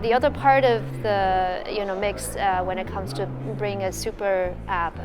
The other part of the mix when it comes to bring a super app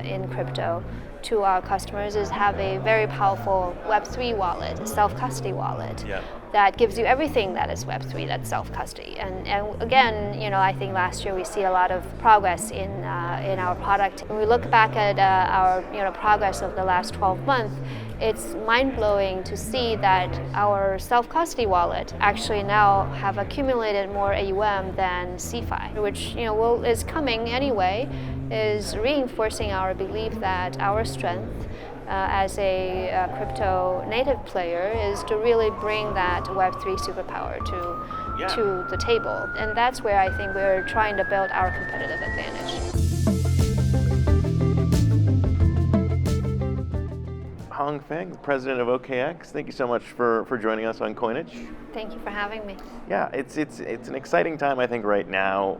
in crypto to our customers is have a very powerful Web3 wallet, a self-custody wallet. Yeah. That gives you everything that is Web3, that's self-custody. And again, I think last year we see a lot of progress in our product. When we look back at our progress of the last 12 months, it's mind-blowing to see that our self-custody wallet actually now have accumulated more AUM than CeFi, which is coming anyway, is reinforcing our belief that our strength as a crypto native player is to really bring that Web3 superpower to the table. And that's where I think we're trying to build our competitive advantage. Hong Fang, the president of OKX, thank you so much for joining us on Coinage. Thank you for having me. Yeah, it's an exciting time, I think, right now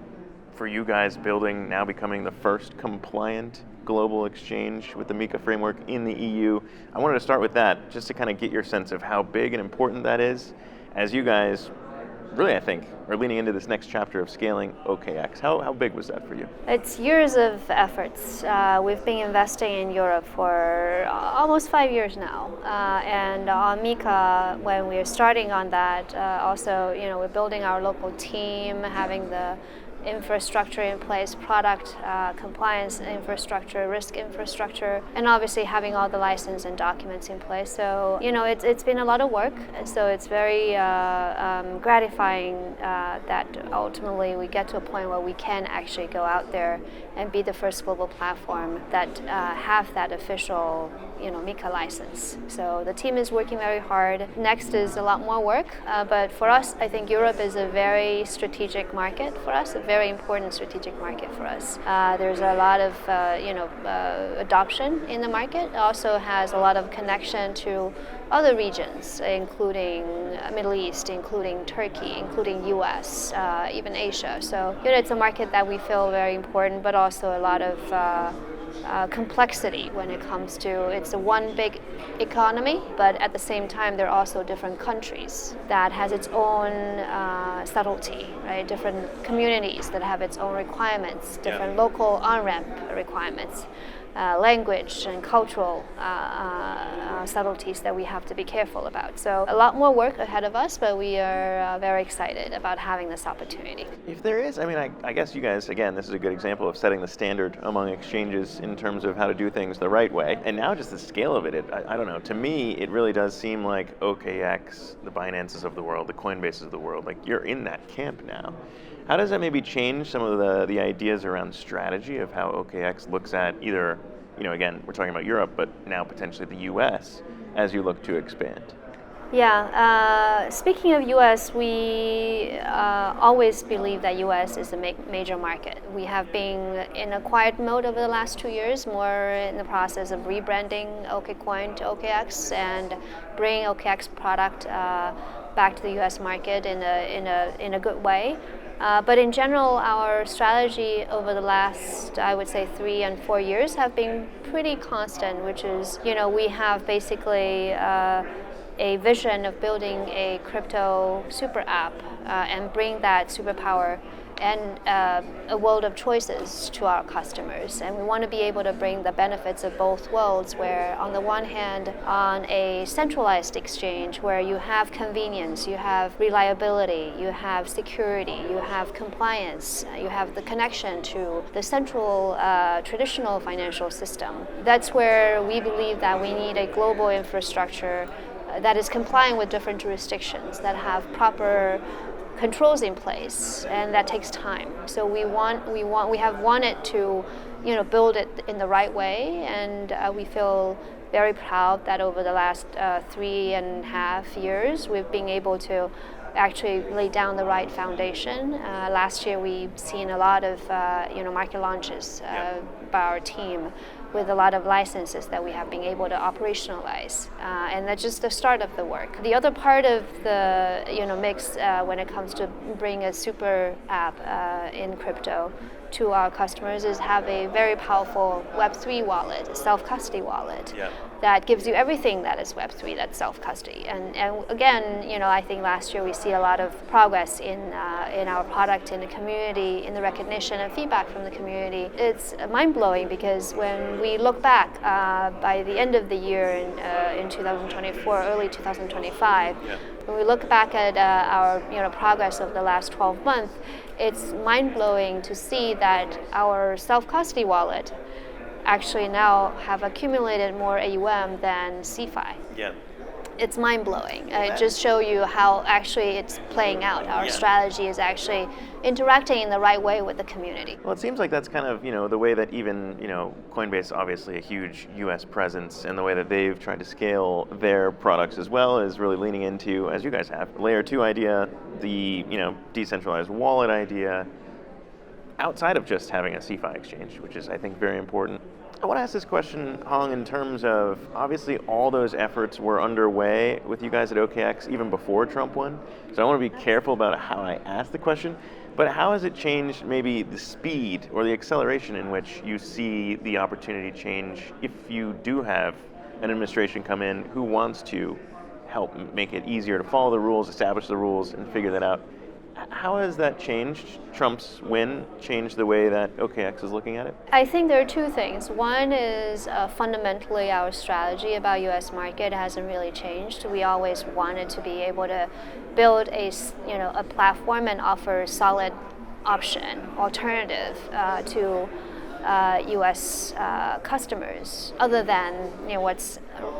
for you guys becoming the first compliant global exchange with the MiCA framework in the EU. I wanted to start with that, just to kind of get your sense of how big and important that is as you guys really, I think, are leaning into this next chapter of scaling OKX. How big was that for you? It's years of efforts. We've been investing in Europe for almost 5 years now. And on MiCA, when we're starting on that, also, we're building our local team, having the infrastructure in place, product compliance infrastructure, risk infrastructure, and obviously having all the license and documents in place. So, it's been a lot of work. So it's very gratifying that ultimately we get to a point where we can actually go out there and be the first global platform that have that official MiCA license. So the team is working very hard. Next is a lot more work, but for us, I think Europe is a very strategic market for us, a very important strategic market for us. There's a lot of adoption in the market. It also has a lot of connection to other regions, including Middle East, including Turkey, including US, even Asia. So it's a market that we feel very important, but also a lot of complexity when it comes to it's a one big economy, but at the same time there are also different countries that has its own subtlety, right? Different communities that have its own requirements, different local on-ramp requirements. Language and cultural subtleties that we have to be careful about. So a lot more work ahead of us, but we are very excited about having this opportunity. If there is, I guess you guys, again, this is a good example of setting the standard among exchanges in terms of how to do things the right way. And now just the scale of it, I don't know, to me, it really does seem like OKX, the Binances of the world, the Coinbases of the world, like you're in that camp now. How does that maybe change some of the ideas around strategy of how OKX looks at either, again, we're talking about Europe, but now potentially the US as you look to expand? Yeah, speaking of US, we always believe that US is a major market. We have been in a quiet mode over the last 2 years, more in the process of rebranding OKCoin to OKX and bring OKX product back to the US market in a good way. But in general, our strategy over the last, I would say, 3 and 4 years have been pretty constant, which is, we have basically a vision of building a crypto super app and bring that superpower and a world of choices to our customers. And we want to be able to bring the benefits of both worlds, where on the one hand, on a centralized exchange where you have convenience, you have reliability, you have security, you have compliance, you have the connection to the central traditional financial system. That's where we believe that we need a global infrastructure that is complying with different jurisdictions, that have proper controls in place, and that takes time. So we have wanted to, build it in the right way, and we feel very proud that over the last 3.5 years, we've been able to actually lay down the right foundation. Last year, we've seen a lot of, market launches by our team, with a lot of licenses that we have been able to operationalize. And that's just the start of the work. The other part of the mix when it comes to bring a super app in crypto to our customers is have a very powerful Web3 wallet, a self-custody wallet. that gives you everything that is Web3, that's self-custody. And again, I think last year we see a lot of progress in our product, in the community, in the recognition and feedback from the community. It's mind-blowing because when we look back by the end of the year in 2024, early 2025, when we look back at our progress of the last 12 months, it's mind-blowing to see that our self-custody wallet actually now have accumulated more AUM than CeFi. Yeah. It's mind-blowing. It just shows you how actually it's playing out. Our strategy is actually interacting in the right way with the community. Well, it seems like that's kind of, the way that even, Coinbase, obviously a huge US presence, and the way that they've tried to scale their products as well is really leaning into, as you guys have, layer 2 idea, the, decentralized wallet idea, outside of just having a CeFi exchange, which is, I think, very important. I want to ask this question, Hong, in terms of, obviously all those efforts were underway with you guys at OKX even before Trump won. So I want to be careful about how I ask the question, but how has it changed maybe the speed or the acceleration in which you see the opportunity change if you do have an administration come in who wants to help make it easier to follow the rules, establish the rules, and figure that out? How has that changed, Trump's win, changed the way that OKX is looking at it? I think there are two things. One is fundamentally our strategy about U.S. market hasn't really changed. We always wanted to be able to build a platform and offer solid option, alternative to U.S. Customers, other than what's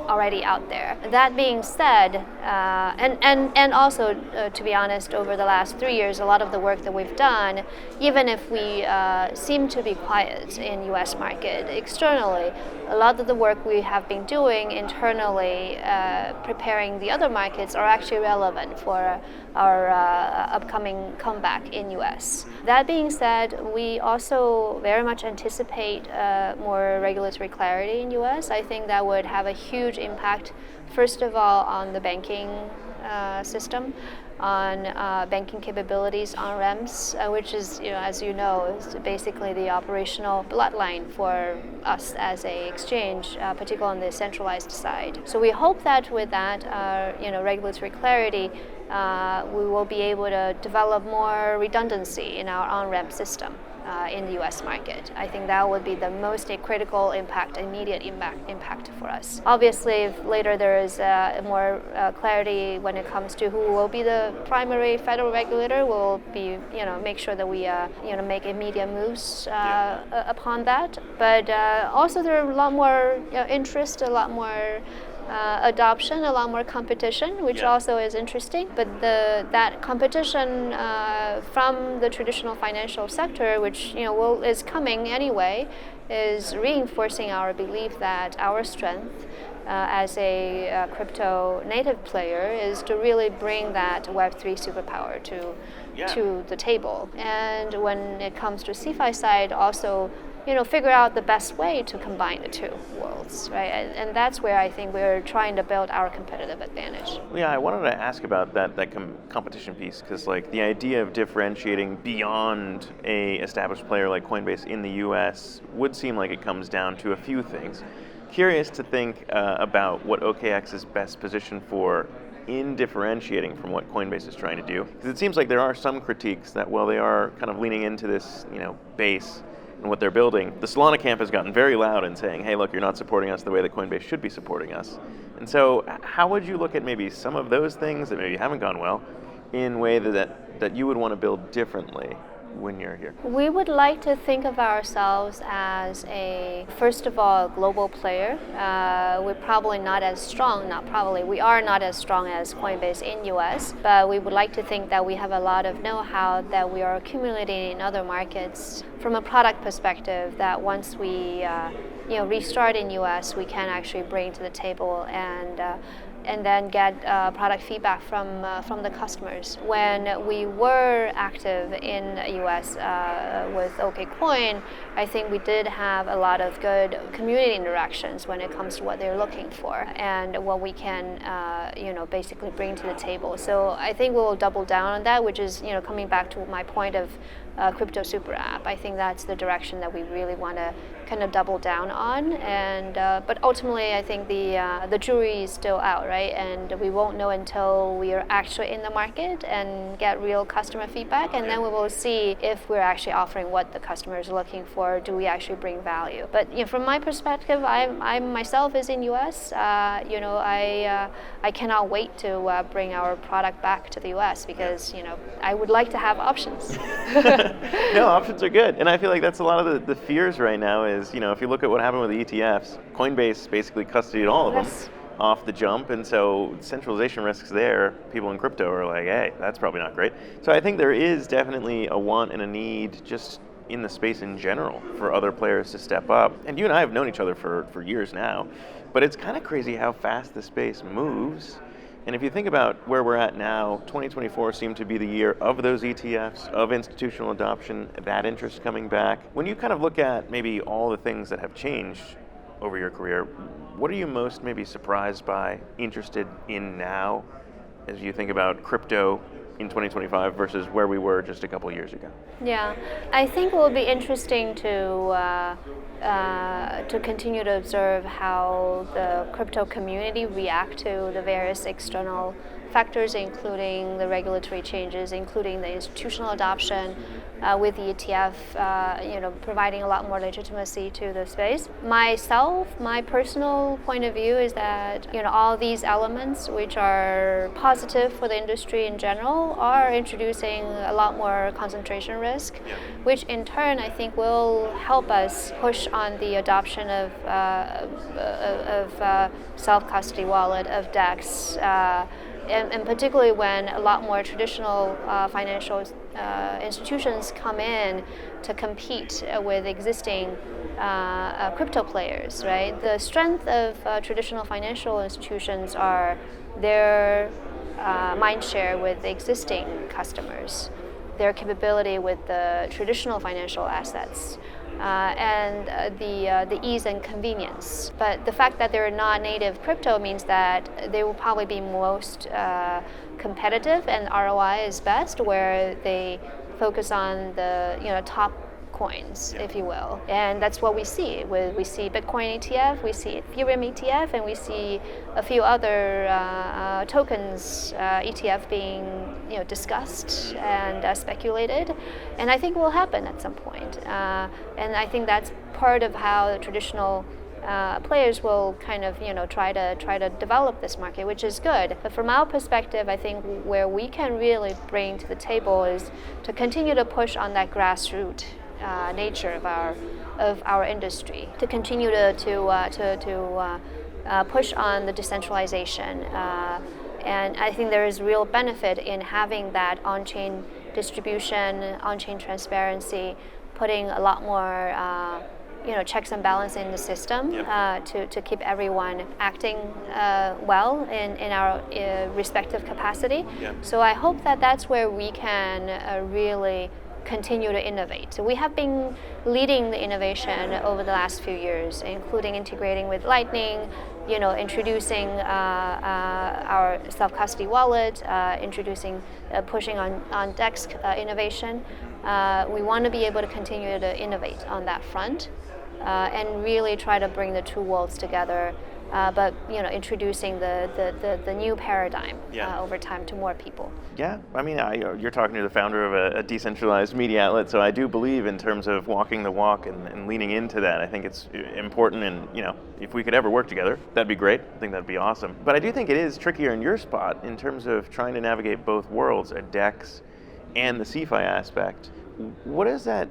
already out there. That being said, and also to be honest, over the last 3 years, a lot of the work that we've done, even if we seem to be quiet in U.S. market externally, a lot of the work we have been doing internally, preparing the other markets, are actually relevant for our upcoming comeback in U.S. That being said, we also very much anticipate more regulatory clarity in U.S. I think that would have a huge impact, first of all, on the banking system, on banking capabilities, on REMS, which is, as you know, is basically the operational bloodline for us as a exchange, particularly on the centralized side. So we hope that with that, regulatory clarity, we will be able to develop more redundancy in our on-ramp system in the U.S. market. I think that would be the most critical impact, immediate impact for us. Obviously, if later there is more clarity when it comes to who will be the primary federal regulator, we'll be, make sure that we, make immediate moves upon that. But also there are a lot more interest, a lot more adoption, a lot more competition, which also is interesting. But that competition from the traditional financial sector, which is coming anyway, is reinforcing our belief that our strength as a crypto native player is to really bring that Web3 superpower to the table. And when it comes to CeFi side, also figure out the best way to combine the two worlds, right? And that's where I think we're trying to build our competitive advantage. Yeah, I wanted to ask about that competition piece, because the idea of differentiating beyond a established player like Coinbase in the US would seem like it comes down to a few things. Curious to think about what OKX is best positioned for in differentiating from what Coinbase is trying to do. Because it seems like there are some critiques that while they are kind of leaning into this, base and what they're building, the Solana camp has gotten very loud in saying, hey, look, you're not supporting us the way that Coinbase should be supporting us. And so how would you look at maybe some of those things that maybe haven't gone well in a way that you would want to build differently when you're here? We would like to think of ourselves as first of all, a global player. We're probably not as strong, we are not as strong as Coinbase in US, but we would like to think that we have a lot of know-how that we are accumulating in other markets from a product perspective, that once we restart in US, we can actually bring to the table and and then get product feedback from the customers. When we were active in the US with OKCoin, I think we did have a lot of good community interactions when it comes to what they're looking for and what we can basically bring to the table. So I think we'll double down on that, which is coming back to my point of crypto super app. I think that's the direction that we really want to kind of double down on, and but ultimately I think the jury is still out, right? And we won't know until we are actually in the market and get real customer feedback, and then we will see if we're actually offering what the customer is looking for. Do we actually bring value? But from my perspective, I myself is in US. I cannot wait to bring our product back to the US because I would like to have options. No, options are good, and I feel like that's a lot of the fears right now. Is if you look at what happened with the ETFs, Coinbase basically custodied all of them off the jump, and so centralization risks there, people in crypto are like, hey, that's probably not great. So I think there is definitely a want and a need just in the space in general for other players to step up. And you and I have known each other for years now, but it's kind of crazy how fast the space moves. And if you think about where we're at now, 2024 seemed to be the year of those ETFs, of institutional adoption, that interest coming back. When you kind of look at maybe all the things that have changed over your career, what are you most maybe surprised by, interested in now, as you think about crypto in 2025 versus where we were just a couple years ago? Yeah, I think it will be interesting to continue to observe how the crypto community react to the various external factors, including the regulatory changes, including the institutional adoption with the ETF, providing a lot more legitimacy to the space. My personal point of view is that all these elements, which are positive for the industry in general, are introducing a lot more concentration risk, which in turn I think will help us push on the adoption of self-custody wallet, of DEX. And particularly when a lot more traditional financial institutions come in to compete with existing crypto players, right? The strength of traditional financial institutions are their mind share with existing customers, their capability with the traditional financial assets, and the ease and convenience. But the fact that they're not native crypto means that they will probably be most competitive, and ROI is best where they focus on the top coins, if you will. And that's what we see. We see Bitcoin ETF, we see Ethereum ETF, and we see a few other tokens ETF being discussed and speculated. And I think it will happen at some point. And I think that's part of how the traditional players will kind of try to develop this market, which is good. But from our perspective, I think where we can really bring to the table is to continue to push on that grassroots nature of our industry, to continue to push on the decentralization, and I think there is real benefit in having that on-chain distribution, on-chain transparency, putting a lot more checks and balances in the system to keep everyone acting well in our respective capacity. So I hope that that's where we can really continue to innovate. So we have been leading the innovation over the last few years, including integrating with Lightning, introducing our self-custody wallet, pushing on DEX innovation. We want to be able to continue to innovate on that front and really try to bring the two worlds together. But introducing the new paradigm over time to more people. Yeah, I mean, you're talking to the founder of a decentralized media outlet, so I do believe in terms of walking the walk and leaning into that. I think it's important, and if we could ever work together, that'd be great. I think that'd be awesome. But I do think it is trickier in your spot in terms of trying to navigate both worlds, a DEX and the CeFi aspect. What does that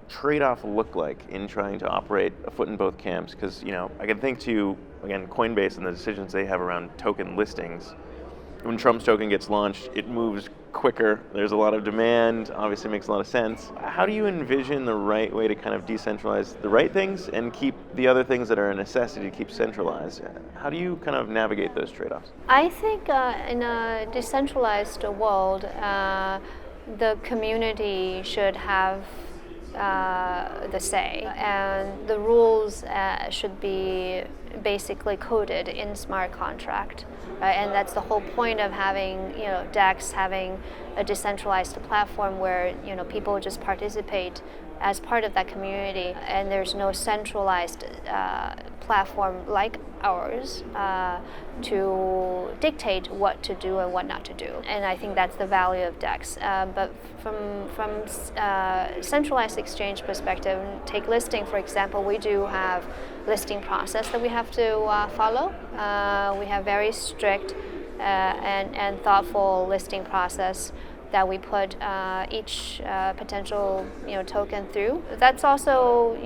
trade-off look like in trying to operate a foot in both camps? Because I can think to, again, Coinbase and the decisions they have around token listings. when Trump's token gets launched, it moves quicker. There's a lot of demand, obviously makes a lot of sense. How do you envision the right way to kind of decentralize the right things and keep the other things that are a necessity to keep centralized? How do you kind of navigate those trade-offs? I think in a decentralized world, the community should have the say, and the rules should be basically coded in smart contract, right? And that's the whole point of having, DEX, having a decentralized platform where, people just participate as part of that community, and there's no centralized platform like ours to dictate what to do and what not to do. And I think that's the value of DEX. But from centralized exchange perspective, take listing for example, we do have listing process that we have to follow. We have very strict and thoughtful listing process that we put each potential token through. That's also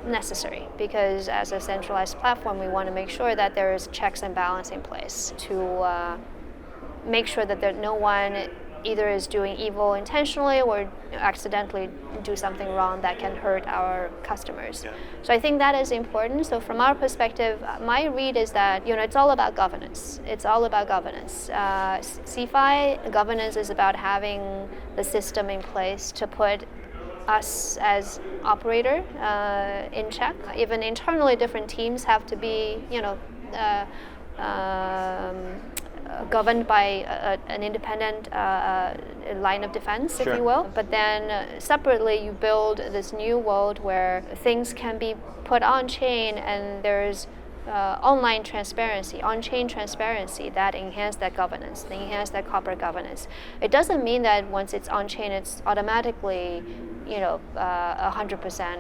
necessary, because as a centralized platform, we want to make sure that there is checks and balance in place to make sure that no one either is doing evil intentionally or accidentally do something wrong that can hurt our customers. Yeah. So I think that is important. So from our perspective, my read is that it's all about governance. It's all about governance. CeFi governance is about having the system in place to put us as operator in check. Even internally, different teams have to be governed by an independent line of defense, sure, if you will. But then separately, you build this new world where things can be put on chain, and there's online transparency, on-chain transparency that enhance that governance, enhance that corporate governance. It doesn't mean that once it's on-chain, it's automatically 100%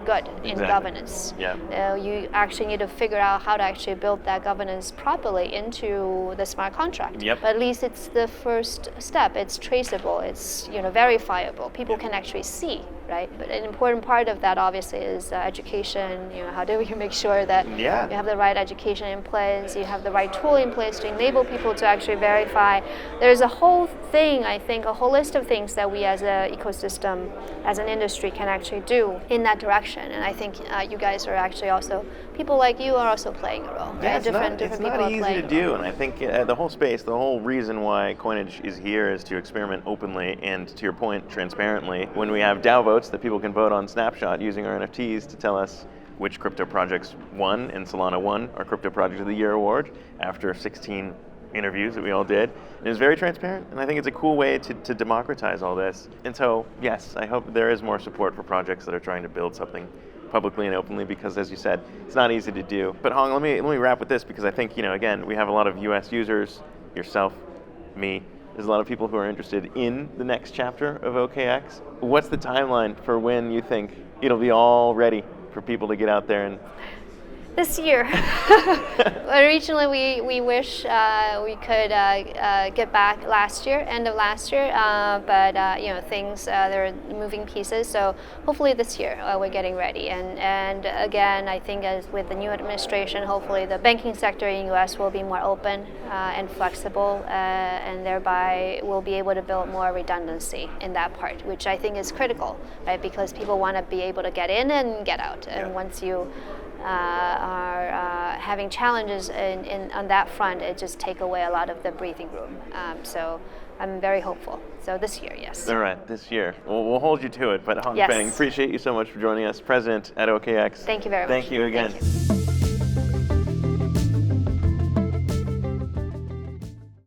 good in governance. Yeah. You actually need to figure out how to actually build that governance properly into the smart contract. Yep. But at least it's the first step. It's traceable. It's verifiable. People can actually see, right? But an important part of that obviously is education. How do we make sure that you have the right education in place, you have the right tool in place to enable people to actually verify. There's a whole thing, I think, a whole list of things that we as an ecosystem, as an industry, can actually do in that direction. And I think you guys are actually also, people like you are also playing a role. Yeah, right? it's different not people easy to do, and I think the whole space, the whole reason why Coinage is here is to experiment openly and, to your point, transparently. When we have DAO votes that people can vote on Snapshot using our NFTs to tell us which crypto projects won, and Solana won our Crypto Project of the Year award after 16 interviews that we all did. And it was very transparent, and I think it's a cool way to democratize all this. And so, yes, I hope there is more support for projects that are trying to build something publicly and openly, because, as you said, it's not easy to do. But Hong, let me wrap with this, because I think, again, we have a lot of US users, yourself, me. There's a lot of people who are interested in the next chapter of OKX. What's the timeline for when you think it'll be all ready for people to get out there and... This year. Originally, we wish we could get back last year, end of last year, but things, there are moving pieces. So hopefully this year we're getting ready. And again, I think as with the new administration, hopefully the banking sector in the U.S. will be more open and flexible, and thereby we'll be able to build more redundancy in that part, which I think is critical, right? Because people want to be able to get in and get out, and once you are having challenges on that front, it just take away a lot of the breathing room. So I'm very hopeful. So this year, yes. All right, this year. Well, we'll hold you to it. But Hong Fang, appreciate you so much for joining us, President at OKX. Thank you very much. Thank you again. Thank you.